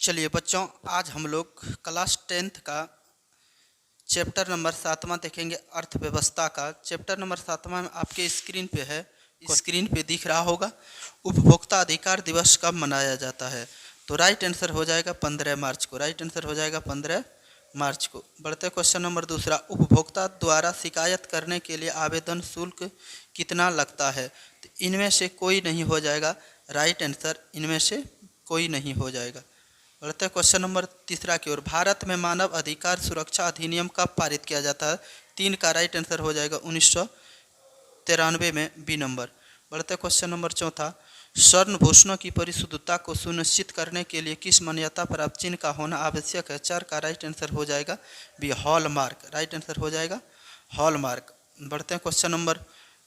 चलिए बच्चों, आज हम लोग क्लास 10th का चैप्टर नंबर 7वां देखेंगे। अर्थव्यवस्था का चैप्टर नंबर 7वां में आपके स्क्रीन पे है, स्क्रीन पे दिख रहा होगा। उपभोक्ता अधिकार दिवस कब मनाया जाता है? तो राइट आंसर हो जाएगा 15 मार्च को। राइट आंसर हो जाएगा 15 मार्च को। बढ़ते क्वेश्चन नंबर दूसरा, उपभोक्ता द्वारा शिकायत करने के लिए आवेदन शुल्क कितना लगता है? तो इनमें से कोई नहीं हो जाएगा। राइट आंसर इनमें से कोई नहीं हो जाएगा। बढ़ते क्वेश्चन नंबर तीसरा की ओर, भारत में मानव अधिकार सुरक्षा अधिनियम कब पारित किया जाता है? 3 का राइट आंसर हो जाएगा 1993 में, बी नंबर। बढ़ते क्वेश्चन नंबर चौथा, स्वर्ण भूषणों की परिशुद्धता को सुनिश्चित करने के लिए किस मान्यता प्राप्त चिन्ह का होना आवश्यक है? 4 का राइट आंसर हो जाएगा बी, हॉलमार्क। राइट आंसर हो जाएगा हॉलमार्क। बढ़ते हैं क्वेश्चन नंबर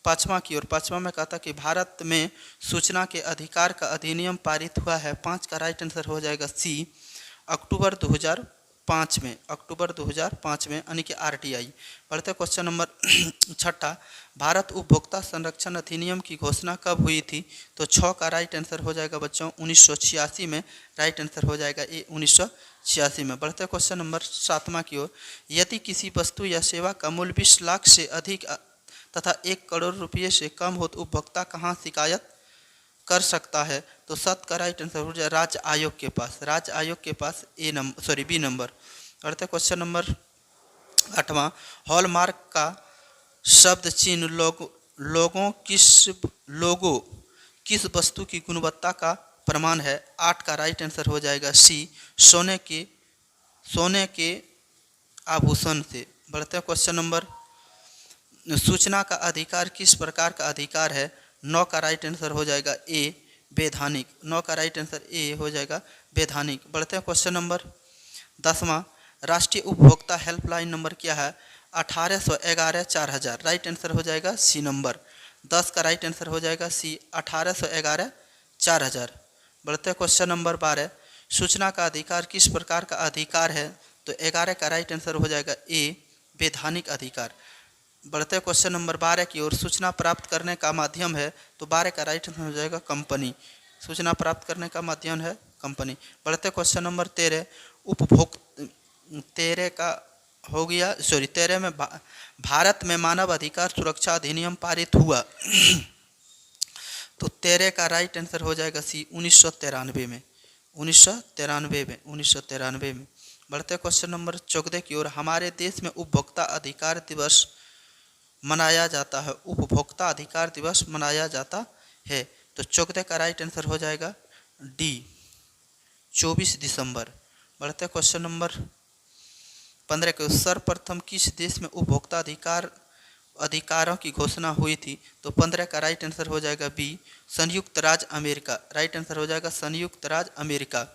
पाँचवा की ओर। पाँचवा में कहता कि भारत में सूचना के अधिकार का अधिनियम पारित हुआ है। 5 का राइट आंसर हो जाएगा सी, अक्टूबर 2005 में। अक्टूबर 2005 में, यानी कि आरटीआई। बढ़ते क्वेश्चन नंबर छठा, भारत उपभोक्ता संरक्षण अधिनियम की घोषणा कब हुई थी? तो 6 का राइट आंसर हो जाएगा बच्चों 1986 में। राइट आंसर हो जाएगा ये 1986 में। बढ़ते क्वेश्चन नंबर 7वां की ओर, यदि किसी वस्तु या सेवा का मूल्य 20 लाख से अधिक तथा 1 करोड़ रुपये से कम हो तो उपभोक्ता कहाँ शिकायत कर सकता है? तो 7 का राइट आंसर हो जाए राज्य आयोग के पास। राज्य आयोग के पास बी नंबर। बढ़ते क्वेश्चन नंबर 8वां, हॉलमार्क का शब्द चिन्ह लोगो किस वस्तु की गुणवत्ता का प्रमाण है? 8 का राइट आंसर हो जाएगा सी, सोने के आभूषण से। बढ़ते क्वेश्चन नंबर, सूचना का अधिकार किस प्रकार का अधिकार है? 9 का राइट आंसर हो जाएगा ए, वैधानिक। 9 का राइट आंसर ए हो जाएगा वैधानिक। बढ़ते हैं क्वेश्चन नंबर 10वां, राष्ट्रीय उपभोक्ता हेल्पलाइन नंबर क्या है? 1811 4000। राइट आंसर हो जाएगा सी नंबर। 10 का राइट आंसर हो जाएगा सी, 1811 4000। बढ़ते हैं क्वेश्चन नंबर 12, सूचना का अधिकार किस प्रकार का अधिकार है? तो 11 का राइट आंसर हो जाएगा ए, वैधानिक अधिकार। बढ़ते क्वेश्चन नंबर 12 की ओर, सूचना प्राप्त करने का माध्यम है? तो 12 का राइट आंसर हो जाएगा कंपनी। सूचना प्राप्त करने का माध्यम है कंपनी। बढ़ते क्वेश्चन नंबर 13, 13 का हो गया, 13 में भारत में मानव अधिकार सुरक्षा अधिनियम पारित हुआ। तो 13 का राइट आंसर हो जाएगा सी, 1993 में। 1993 में। बढ़ते क्वेश्चन नंबर 14 की ओर, हमारे देश में उपभोक्ता अधिकार दिवस मनाया जाता है। उपभोक्ता अधिकार दिवस मनाया जाता है। तो 14 का राइट आंसर हो जाएगा डी, 24 दिसंबर। बढ़ते क्वेश्चन नंबर 15 के, सर्वप्रथम किस देश में उपभोक्ता अधिकारों की घोषणा हुई थी? तो 15 का राइट आंसर हो जाएगा बी, संयुक्त राज्य अमेरिका। राइट आंसर हो जाएगा संयुक्त राज्य अमेरिका।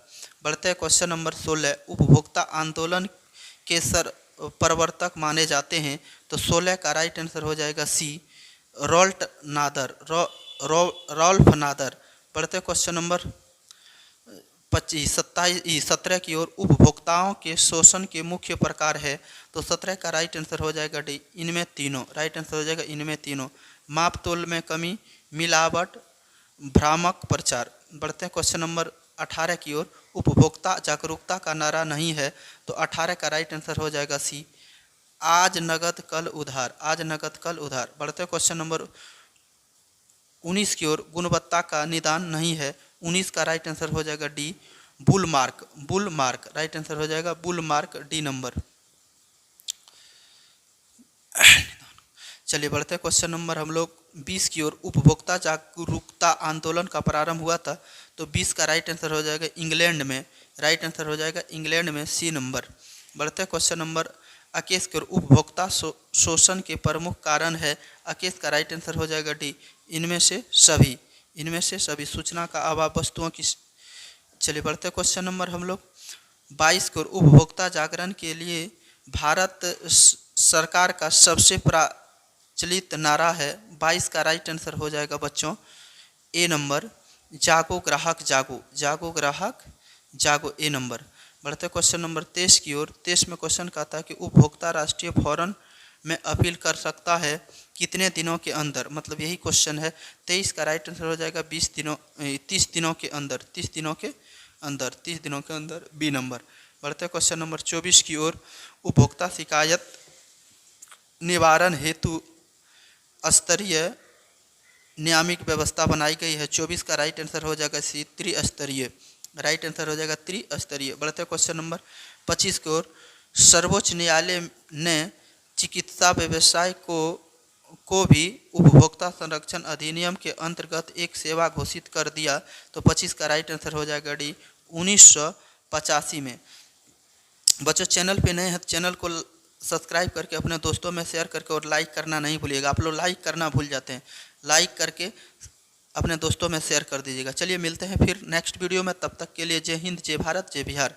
बढ़ते क्वेश्चन नंबर 16, उपभोक्ता आंदोलन के प्रवर्तक माने जाते हैं? तो 16 का राइट आंसर हो जाएगा सी, रॉल्फ नादर। बढ़ते क्वेश्चन नंबर 17 की ओर, उपभोक्ताओं के शोषण के मुख्य प्रकार है? तो 17 का राइट आंसर हो जाएगा डी, इनमें तीनों। राइट आंसर हो जाएगा इनमें तीनों, माप तोल में कमी, मिलावट, भ्रामक प्रचार। बढ़ते क्वेश्चन नंबर 18 की ओर, उपभोक्ता जागरूकता का नारा नहीं है? तो 18 का राइट आंसर हो जाएगा सी, आज नगद कल उधार। आज नगद कल उधार। बढ़ते क्वेश्चन नंबर 19 की ओर, गुणवत्ता का निदान नहीं है? 19 का राइट आंसर हो जाएगा D, bull mark. Bull mark. Right answer हो जाएगा बुल मार्क, डी नंबर। चलिए बढ़ते क्वेश्चन नंबर हम लोग 20 की ओर, उपभोक्ता जागरूकता आंदोलन का प्रारंभ हुआ था? तो 20 का राइट आंसर हो जाएगा इंग्लैंड में। राइट आंसर हो जाएगा इंग्लैंड में, सी नंबर। बढ़ते क्वेश्चन नंबर 21 की ओर, उपभोक्ता शोषण के प्रमुख कारण है? 21 का राइट आंसर हो जाएगा डी, इनमें से सभी। इनमें से सभी, सूचना का अभाव, वस्तुओं की। चलिए बढ़ते क्वेश्चन नंबर हम लोग 22 की ओर, उपभोक्ता जागरण के लिए भारत सरकार का सबसे प्रचलित नारा है? 22 का राइट आंसर हो जाएगा बच्चों ए नंबर, जागो ग्राहक जागो। जागो ग्राहक जागो, ए नंबर। बढ़ते क्वेश्चन नंबर 23 की ओर। 23 में क्वेश्चन कहता है कि उपभोक्ता राष्ट्रीय फोरम में अपील कर सकता है कितने दिनों के अंदर? मतलब यही क्वेश्चन है। 23 का राइट आंसर हो जाएगा 30 दिनों के अंदर। 30 दिनों के अंदर, 30 दिनों के अंदर बी नंबर। बढ़ते क्वेश्चन नंबर 24 की ओर। उपभोक्ता शिकायत निवारण हेतु स्तरीय नियामक व्यवस्था बनाई गई है। 24 का राइट आंसर हो जाएगा सी, त्रिस्तरीय। राइट आंसर हो जाएगा त्रिस्तरीय। बढ़ते क्वेश्चन नंबर 25 की ओर। सर्वोच्च न्यायालय ने चिकित्सा व्यवसाय को भी उपभोक्ता संरक्षण अधिनियम के अंतर्गत एक सेवा घोषित कर दिया। तो 25 का राइट आंसर हो जाएगा डी, 1985 में। बच्चों चैनल पे नए हैं, चैनल को सब्सक्राइब करके अपने दोस्तों में शेयर करके और लाइक करना नहीं भूलिएगा। आप लोग लाइक करना भूल जाते हैं, लाइक करके अपने दोस्तों में शेयर कर दीजिएगा। चलिए मिलते हैं फिर नेक्स्ट वीडियो में, तब तक के लिए जय हिंद, जय भारत, जय बिहार।